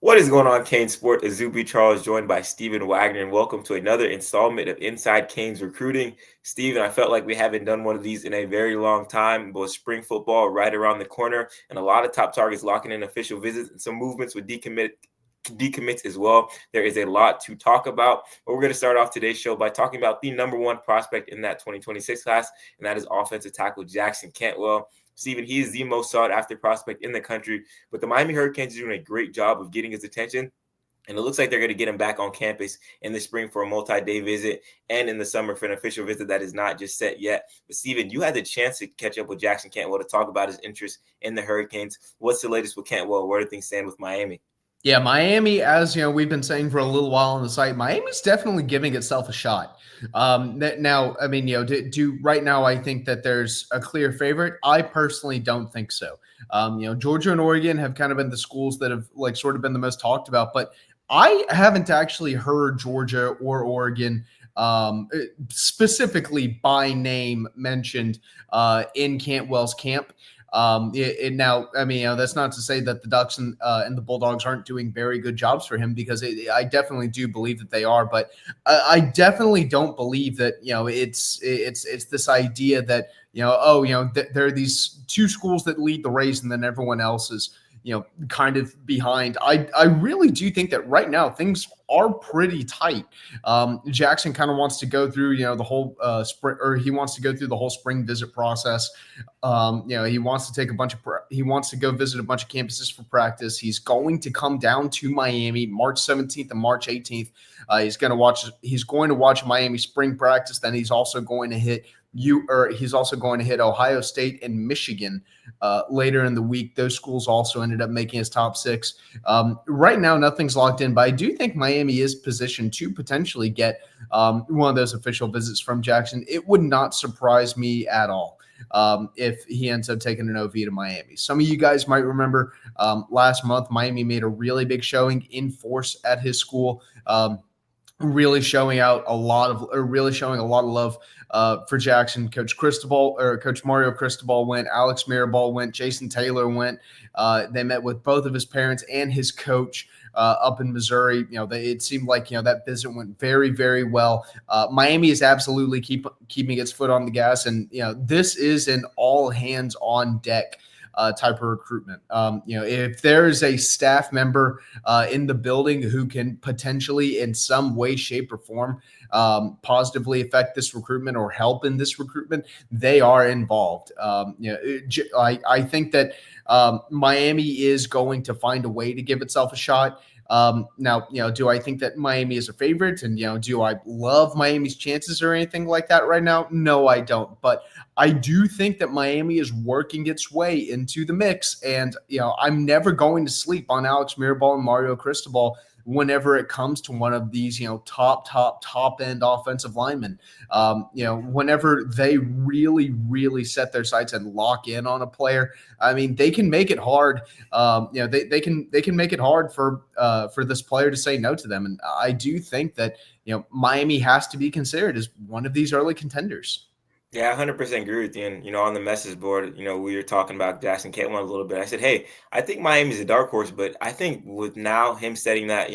What is going on, Kane Sport? Izubee Charles, joined by Steven Wagner, and welcome to another installment of Inside Canes Recruiting. Steven, I felt like we haven't done one of these in a very long time, but spring football right around the corner, and a lot of top targets locking in official visits and some movements with decommits as well. There is a lot to talk about, but we're going to start off today's show by talking about the number one prospect in that 2026 class, and that is offensive tackle Jackson Cantwell. Steven, he is the most sought after prospect in the country, but the Miami Hurricanes are doing a great job of getting his attention. And it looks like they're going to get him back on campus in the spring for a multi-day visit and in the summer for an official visit that is not just set yet. But Steven, you had the chance to catch up with Jackson Cantwell to talk about his interest in the Hurricanes. What's the latest with Cantwell? Where do things stand with Miami? Yeah, Miami, as you know, we've been saying for a little while on the site, Miami's definitely giving itself a shot. Now, I mean, do right now, I think that there's a clear favorite. I personally don't think so. Georgia and Oregon have kind of been the schools that have like sort of been the most talked about, but I haven't actually heard Georgia or Oregon specifically by name mentioned in Cantwell's camp. Now, I mean, that's not to say that the Ducks and the Bulldogs aren't doing very good jobs for him, because I definitely do believe that they are. But I definitely don't believe that it's this idea that there are these two schools that lead the race and then everyone else is kind of behind. I really do think that right now things are pretty tight. Jackson kind of wants to go through the whole spring, or he wants to go through the whole spring visit process. He wants to take he wants to go visit a bunch of campuses for practice. He's going to come down to Miami March 17th and March 18th. He's going to watch Miami spring practice. Then he's also going to hit Ohio State and Michigan later in the week. Those schools also ended up making his top six. Right now, nothing's locked in, but I do think Miami is positioned to potentially get one of those official visits from Jackson. It would not surprise me at all if he ends up taking an OV to Miami. Some of you guys might remember last month, Miami made a really big showing in force at his school. Really showing a lot of love for Jackson. Coach Mario Cristobal went, Alex Mirabal went, Jason Taylor went. They met with both of his parents and his coach up in Missouri. It seemed like that visit went very, very well. Miami is absolutely keeping its foot on the gas, and this is an all hands on deck type of recruitment. If there is a staff member in the building who can potentially, in some way, shape, or form, positively affect this recruitment or help in this recruitment, they are involved. I think that Miami is going to find a way to give itself a shot. Now, do I think that Miami is a favorite, and do I love Miami's chances or anything like that right now? No, I don't. But I do think that Miami is working its way into the mix, and I'm never going to sleep on Alex Mirabal and Mario Cristobal whenever it comes to one of these top end offensive linemen. Whenever they really set their sights and lock in on a player, I mean, they can make it hard. They can make it hard for this player to say no to them, and I do think that Miami has to be considered as one of these early contenders. Yeah, 100% agree with you. And, on the message board, we were talking about Jackson Cantwell a little bit. I said, hey, I think Miami's a dark horse, but I think with now him setting that,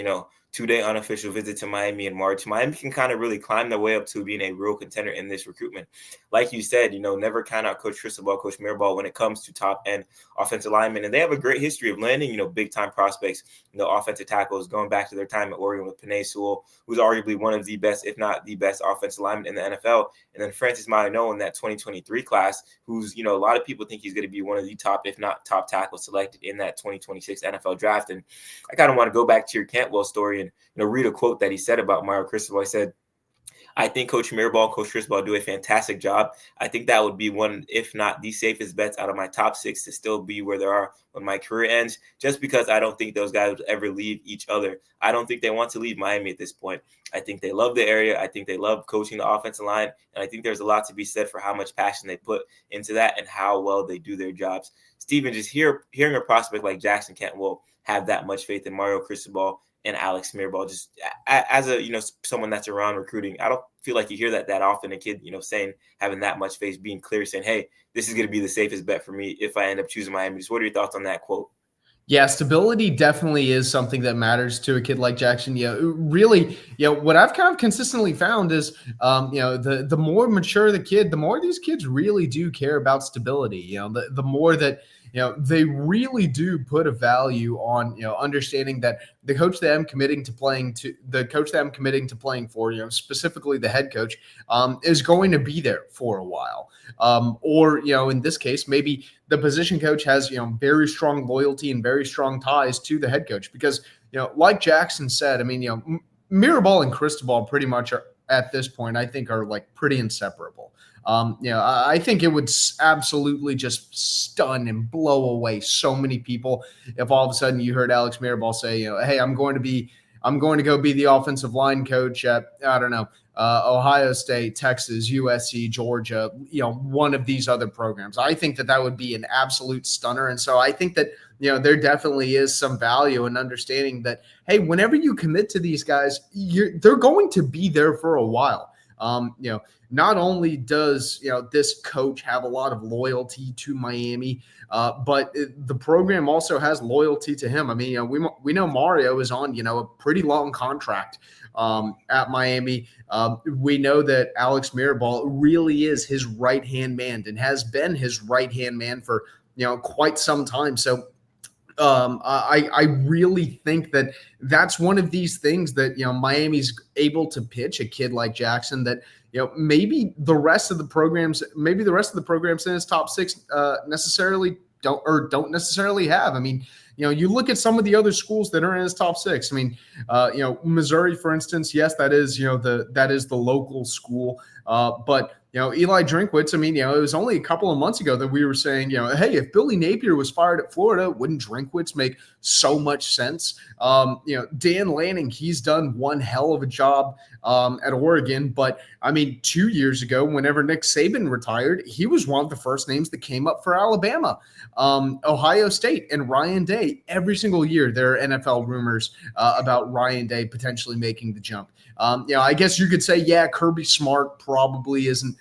2-day unofficial visit to Miami in March, Miami can kind of really climb their way up to being a real contender in this recruitment. Like you said, never count out Coach Cristobal, Coach Mirabal when it comes to top end offensive linemen. And they have a great history of landing, big time prospects, offensive tackles, going back to their time at Oregon with Penei Sewell, who's arguably one of the best, if not the best offensive lineman in the NFL. And then Francis Mauigoa in that 2023 class, who's, a lot of people think he's going to be one of the top, if not top tackles selected in that 2026 NFL draft. And I kind of want to go back to your Cantwell story and, read a quote that he said about Mario Cristobal. He said, I think Coach Mirabal, Coach Cristobal do a fantastic job. I think that would be one, if not the safest bets out of my top six to still be where they are when my career ends, just because I don't think those guys would ever leave each other. I don't think they want to leave Miami at this point. I think they love the area. I think they love coaching the offensive line. And I think there's a lot to be said for how much passion they put into that and how well they do their jobs. Steven, just hearing a prospect like Jackson Cantwell have that much faith in Mario Cristobal and Alex Mirabal, just as a someone that's around recruiting, I don't feel like you hear that often. A kid saying, having that much faith, being clear, saying, hey, this is going to be the safest bet for me if I end up choosing Miami. Just what are your thoughts on that quote? Yeah, stability definitely is something that matters to a kid like Jackson. Really, what I've kind of consistently found is, the more mature the kid, the more these kids really do care about stability. The more that they really do put a value on understanding that the coach that I'm committing to playing for, specifically the head coach, is going to be there for a while. Or in this case, maybe the position coach has very strong loyalty and very strong ties to the head coach because like Jackson said, I mean Mirabal and Cristobal pretty much are at this point I think are like pretty inseparable. I think it would absolutely just stun and blow away so many people if all of a sudden you heard Alex Mirabal say, hey, I'm going to go be the offensive line coach at, I don't know, Ohio State, Texas, USC, Georgia, one of these other programs. I think that would be an absolute stunner. And so I think that, there definitely is some value in understanding that, hey, whenever you commit to these guys, they're going to be there for a while. Not only does, this coach have a lot of loyalty to Miami, but the program also has loyalty to him. I mean, we know Mario is on, a pretty long contract at Miami. We know that Alex Mirabal really is his right-hand man and has been his right-hand man for, quite some time. So I really think that that's one of these things that Miami's able to pitch a kid like Jackson that maybe the rest of the programs in his top six necessarily don't necessarily have. I mean, you look at some of the other schools that are in his top six. I mean, Missouri, for instance, yes, that is that is the local school, but Eli Drinkwitz, I mean, it was only a couple of months ago that we were saying, hey, if Billy Napier was fired at Florida, wouldn't Drinkwitz make so much sense? Dan Lanning, he's done one hell of a job at Oregon. But I mean, 2 years ago, whenever Nick Saban retired, he was one of the first names that came up for Alabama. Ohio State and Ryan Day, every single year, there are NFL rumors about Ryan Day potentially making the jump. I guess you could say, yeah, Kirby Smart probably isn't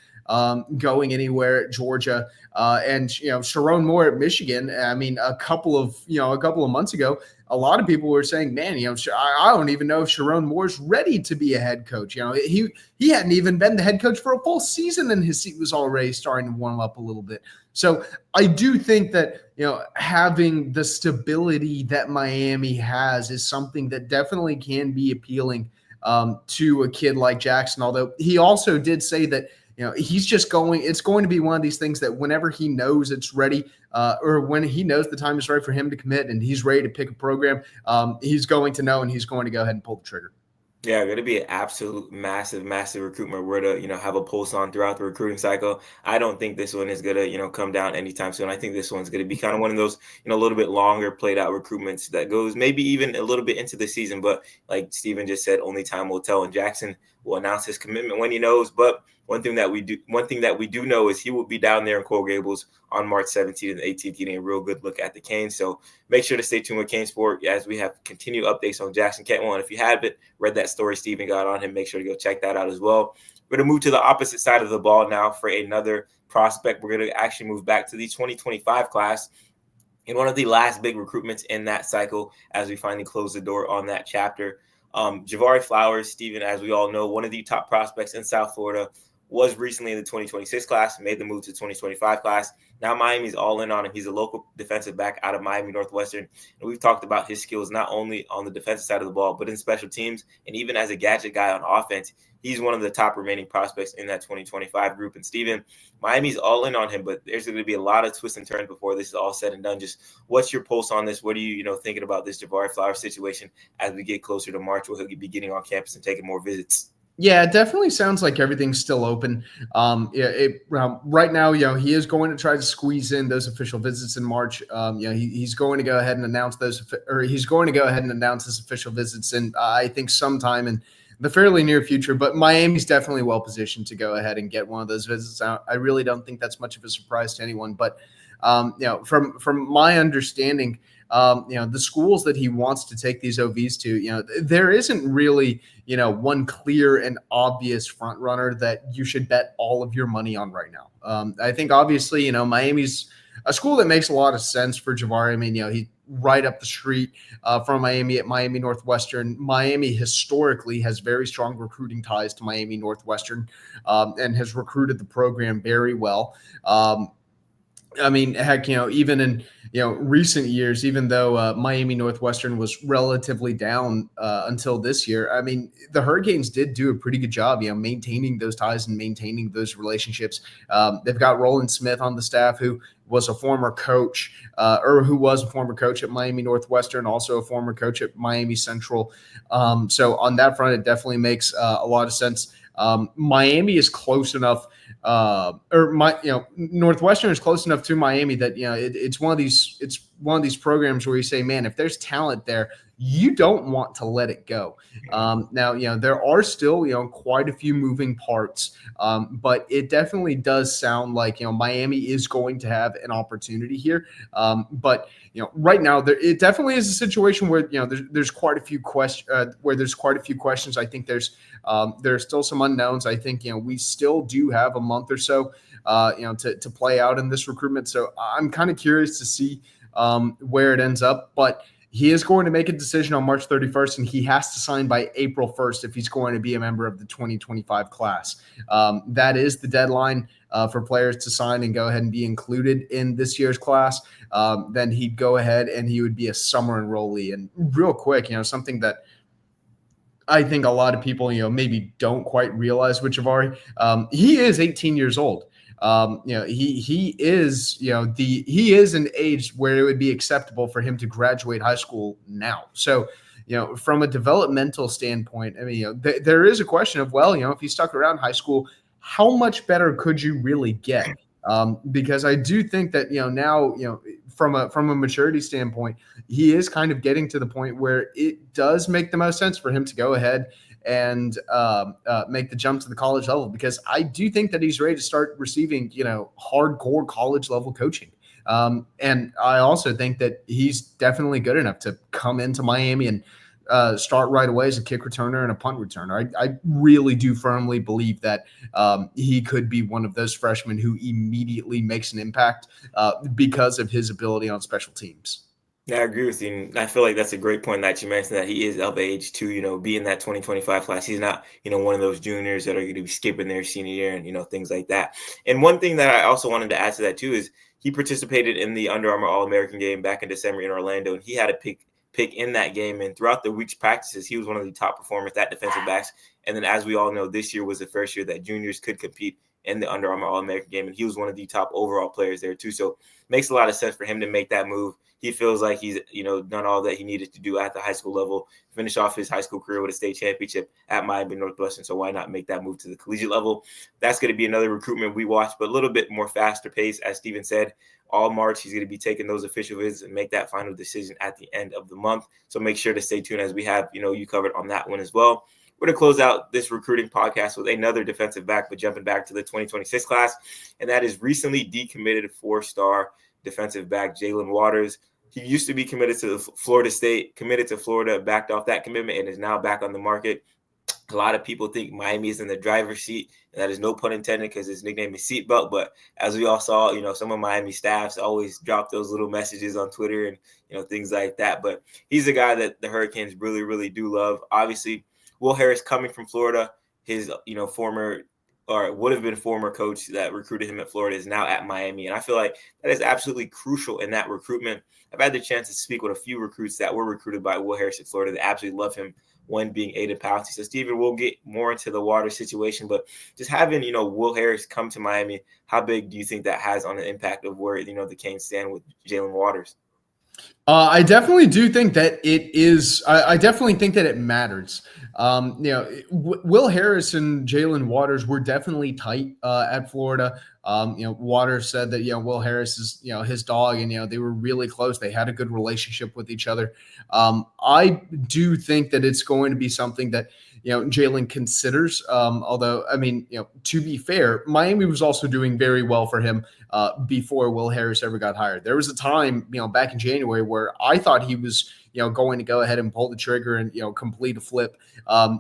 going anywhere at Georgia, and Sharon Moore at Michigan. I mean, a couple of months ago, a lot of people were saying, man, I don't even know if Sharon Moore's ready to be a head coach. He hadn't even been the head coach for a full season, and his seat was already starting to warm up a little bit. So I do think that having the stability that Miami has is something that definitely can be appealing to a kid like Jackson. Although he also did say that it's going to be one of these things that whenever he knows it's ready, or when he knows the time is right for him to commit and he's ready to pick a program, he's going to know and he's going to go ahead and pull the trigger. Yeah, going to be an absolute massive, massive recruitment. We're to, have a pulse on throughout the recruiting cycle. I don't think this one is going to, come down anytime soon. I think this one's going to be kind of one of those, a little bit longer played out recruitments that goes maybe even a little bit into the season. But like Steven just said, only time will tell. And Jackson will announce his commitment when he knows. But one thing that we do know is he will be down there in Coral Gables on March 17th and 18th, getting a real good look at the Canes. So make sure to stay tuned with Cane Sport as we have continued updates on Jackson Cantwell. And if you haven't read that story Steven got on him, make sure to go check that out as well. We're going to move to the opposite side of the ball now for another prospect. We're going to actually move back to the 2025 class in one of the last big recruitments in that cycle as we finally close the door on that chapter. Javari Flowers, Steven, as we all know, one of the top prospects in South Florida, was recently in the 2026 class, made the move to 2025 class. Now Miami's all in on him. He's a local defensive back out of Miami Northwestern. And we've talked about his skills not only on the defensive side of the ball, but in special teams. And even as a gadget guy on offense, he's one of the top remaining prospects in that 2025 group. And Steven, Miami's all in on him, but there's going to be a lot of twists and turns before this is all said and done. Just what's your pulse on this? What are you, thinking about this Javari Flowers situation as we get closer to March where he'll be getting on campus and taking more visits? Yeah, it definitely sounds like everything's still open. Right now, he is going to try to squeeze in those official visits in March. He's going to go ahead and announce he's going to go ahead and announce his official visits in, I think, sometime in the fairly near future. But Miami's definitely well positioned to go ahead and get one of those visits out. I really don't think that's much of a surprise to anyone. But from my understanding, the schools that he wants to take these OVs to, there isn't really, one clear and obvious front runner that you should bet all of your money on right now. I think obviously, Miami's a school that makes a lot of sense for Jabari. I mean, he right up the street from Miami at Miami Northwestern. Miami historically has very strong recruiting ties to Miami Northwestern, and has recruited the program very well. I mean, heck, even in recent years, even though Miami Northwestern was relatively down until this year, I mean, the Hurricanes did do a pretty good job, maintaining those ties and maintaining those relationships. They've got Roland Smith on the staff, who was a former coach, or who was a former coach at Miami Northwestern, also a former coach at Miami Central. So on that front, it definitely makes a lot of sense. Miami is close enough, Northwestern is close enough to Miami that it's one of these programs where you say, man, if there's talent there, you don't want to let it go. Now, there are still quite a few moving parts, but it definitely does sound like Miami is going to have an opportunity here. But right now, it definitely is a situation where there's quite a few questions. I think there's still some unknowns. I think we still do have a month or so to play out in this recruitment. So I'm kind of curious to see where it ends up. But he is going to make a decision on March 31st, and he has to sign by April 1st if he's going to be a member of the 2025 class. That is the deadline for players to sign and go ahead and be included in this year's class. Then he'd go ahead and he would be a summer enrollee. And real quick, something that I think a lot of people, maybe don't quite realize with Jabari, he is 18 years old. He is, he is an age where it would be acceptable for him to graduate high school now. So, from a developmental standpoint, I mean, there is a question of, well, if he stuck around high school, how much better could you really get? Because I do think that, now, from a maturity standpoint, he is kind of getting to the point where it does make the most sense for him to go ahead and make the jump to the college level, because I do think that he's ready to start receiving, hardcore college level coaching. And I also think that he's definitely good enough to come into Miami and start right away as a kick returner and a punt returner. I really do firmly believe that he could be one of those freshmen who immediately makes an impact because of his ability on special teams. Yeah, I agree with you. And I feel like that's a great point that you mentioned, that he is of age to, be in that 2025 class. He's not, one of those juniors that are going to be skipping their senior year and, things like that. And one thing that I also wanted to add to that too is he participated in the Under Armour All-American game back in December in Orlando, and he had a pick in that game. And throughout the week's practices, he was one of the top performers at defensive backs. And then, as we all know, this year was the first year that juniors could compete in the Under Armour All-American game, and he was one of the top overall players there too. So it makes a lot of sense for him to make that move. He feels like he's, done all that he needed to do at the high school level, finish off his high school career with a state championship at Miami Northwestern. So why not make that move to the collegiate level? That's going to be another recruitment we watch, but a little bit more faster pace. As Steven said, all March, he's going to be taking those official visits and make that final decision at the end of the month. So make sure to stay tuned as we have, you covered on that one as well. We're going to close out this recruiting podcast with another defensive back, but jumping back to the 2026 class, and that is recently decommitted 4-star defensive back Jalen Waters. He used to be committed to Florida State, committed to Florida, backed off that commitment, and is now back on the market. A lot of people think Miami is in the driver's seat, and that is no pun intended because his nickname is Seatbelt. But as we all saw, some of Miami staffs always drop those little messages on Twitter and, things like that. But he's a guy that the Hurricanes really, really do love. Obviously, Will Harris coming from Florida, his, former or would have been former coach that recruited him at Florida is now at Miami. And I feel like that is absolutely crucial in that recruitment. I've had the chance to speak with a few recruits that were recruited by Will Harris at Florida that absolutely love him, one being Aiden Pouncey. So, Steven, we'll get more into the water situation, but just having, Will Harris come to Miami, how big do you think that has on the impact of where, the Canes stand with Jalen Waters? I definitely do think that it is. I definitely think that it matters. Will Harris and Jalen Waters were definitely tight at Florida. Waters said that Will Harris is his dog, and they were really close. They had a good relationship with each other. I do think that it's going to be something that Jalen considers. Although, I mean, to be fair, Miami was also doing very well for him before Will Harris ever got hired. There was a time, back in January where I thought he was, going to go ahead and pull the trigger and, complete a flip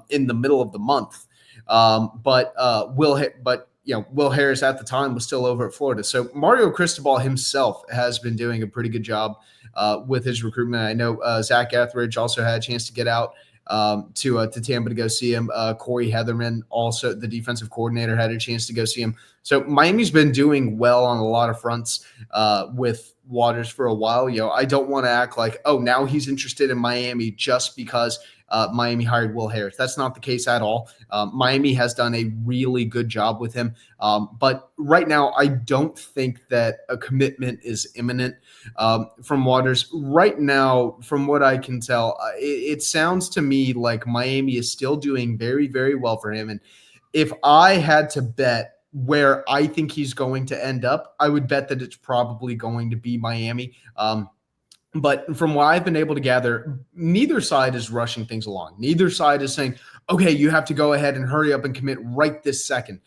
in the middle of the month. But Will Harris at the time was still over at Florida. So Mario Cristobal himself has been doing a pretty good job with his recruitment. I know Zach Etheridge also had a chance to get out to Tampa to go see him. Corey Heatherman, also the defensive coordinator, had a chance to go see him. So Miami's been doing well on a lot of fronts with Waters for a while. I don't want to act like, oh, now he's interested in Miami just because Miami hired Will Harris. That's not the case at all. Miami has done a really good job with him. But right now, I don't think that a commitment is imminent from Waters. Right now, from what I can tell, it sounds to me like Miami is still doing very, very well for him. And if I had to bet where I think he's going to end up, I would bet that it's probably going to be Miami. But from what I've been able to gather, neither side is rushing things along. Neither side is saying, okay, you have to go ahead and hurry up and commit right this second.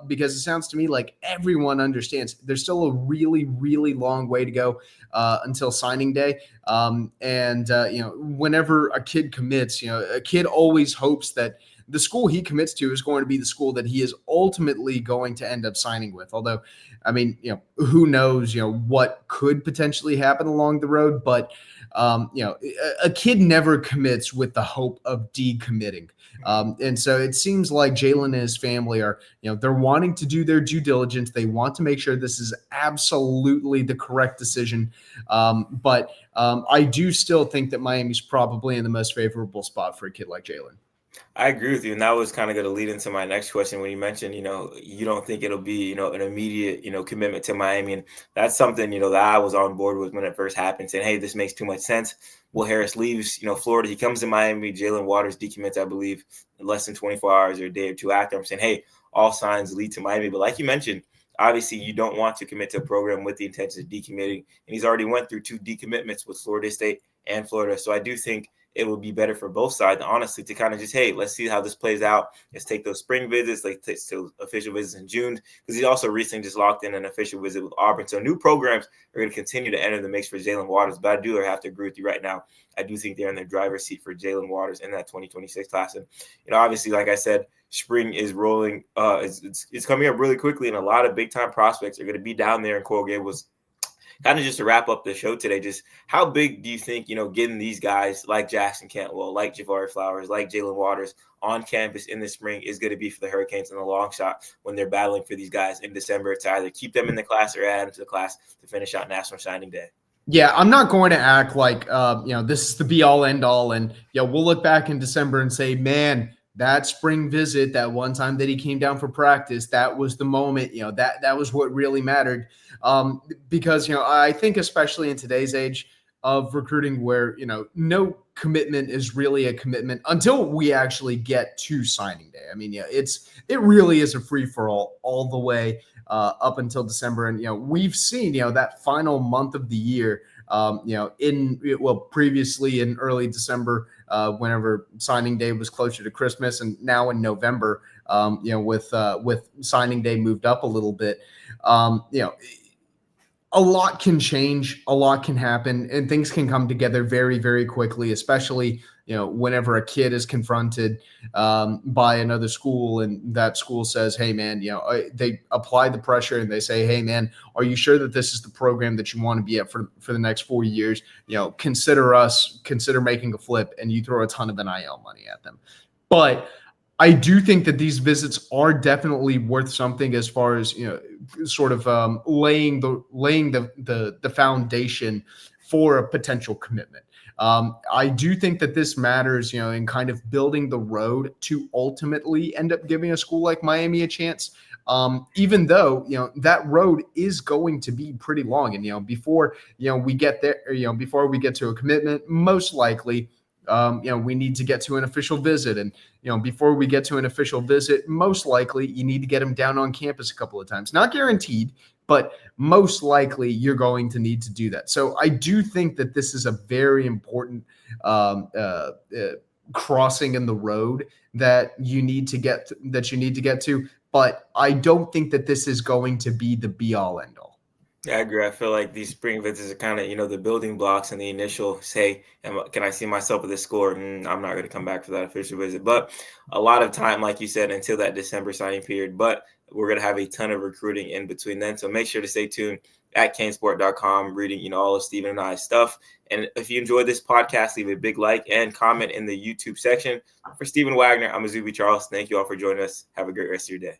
Because it sounds to me like everyone understands there's still a really, really long way to go until signing day. Whenever a kid commits, a kid always hopes that the school he commits to is going to be the school that he is ultimately going to end up signing with. Although, I mean, who knows, what could potentially happen along the road. But, a kid never commits with the hope of decommitting. And so it seems like Jalen and his family are, they're wanting to do their due diligence. They want to make sure this is absolutely the correct decision. But I do still think that Miami's probably in the most favorable spot for a kid like Jalen. I agree with you, and that was kind of going to lead into my next question when you mentioned, you don't think it'll be, an immediate, commitment to Miami, and that's something, that I was on board with when it first happened, saying, hey, this makes too much sense. Will Harris leaves, Florida, he comes to Miami, Jalen Waters decommits, I believe, in less than 24 hours or a day or two after. I'm saying, hey, all signs lead to Miami, but like you mentioned, obviously you don't want to commit to a program with the intention of decommitting, and he's already went through 2 decommitments with Florida State and Florida, so I do think it would be better for both sides, honestly, to kind of just, hey, let's see how this plays out. Let's take those spring visits, let's take those official visits in June, because he also recently just locked in an official visit with Auburn. So new programs are going to continue to enter the mix for Jalen Waters, but I do have to agree with you right now. I do think they're in the driver's seat for Jalen Waters in that 2026 class. And, obviously, like I said, spring is rolling. It's coming up really quickly, and a lot of big-time prospects are going to be down there in Coral Gables. Kind of just to wrap up the show today, just how big do you think, getting these guys like Jackson Cantwell, like Javari Flowers, like Jalen Waters on campus in the spring is going to be for the Hurricanes in the long shot when they're battling for these guys in December to either keep them in the class or add them to the class to finish out National Signing Day? Yeah, I'm not going to act like, this is the be all end all. And, we'll look back in December and say, man, that spring visit, that one time that he came down for practice, that was the moment, that was what really mattered. Because, I think especially in today's age of recruiting where, no commitment is really a commitment until we actually get to signing day. I mean, it really is a free for all the way up until December. And, we've seen, that final month of the year, previously in early December, whenever signing day was closer to Christmas, and now in November, with signing day moved up a little bit, a lot can change, a lot can happen, and things can come together very, very quickly, especially, whenever a kid is confronted by another school and that school says, hey, man, they apply the pressure and they say, hey, man, are you sure that this is the program that you want to be at for the next 4 years? Consider making a flip, and you throw a ton of NIL money at them. But I do think that these visits are definitely worth something as far as, sort of laying the foundation for a potential commitment. I do think that this matters, in kind of building the road to ultimately end up giving a school like Miami a chance. Even though, that road is going to be pretty long. And, before, we get there, before we get to a commitment, most likely, we need to get to an official visit. And, before we get to an official visit, most likely you need to get them down on campus a couple of times. Not guaranteed, but most likely you're going to need to do that. So I do think that this is a very important crossing in the road that you need to get to. But I don't think that this is going to be the be all end all. Yeah, I agree. I feel like these spring visits are kind of, the building blocks and the initial say, can I see myself at this score? I'm not going to come back for that official visit. But a lot of time, like you said, until that December signing period. But we're going to have a ton of recruiting in between then. So make sure to stay tuned at canesport.com, reading, all of Stephen and I's stuff. And if you enjoyed this podcast, leave a big like and comment in the YouTube section. For Stephen Wagner, I'm Izubee Charles. Thank you all for joining us. Have a great rest of your day.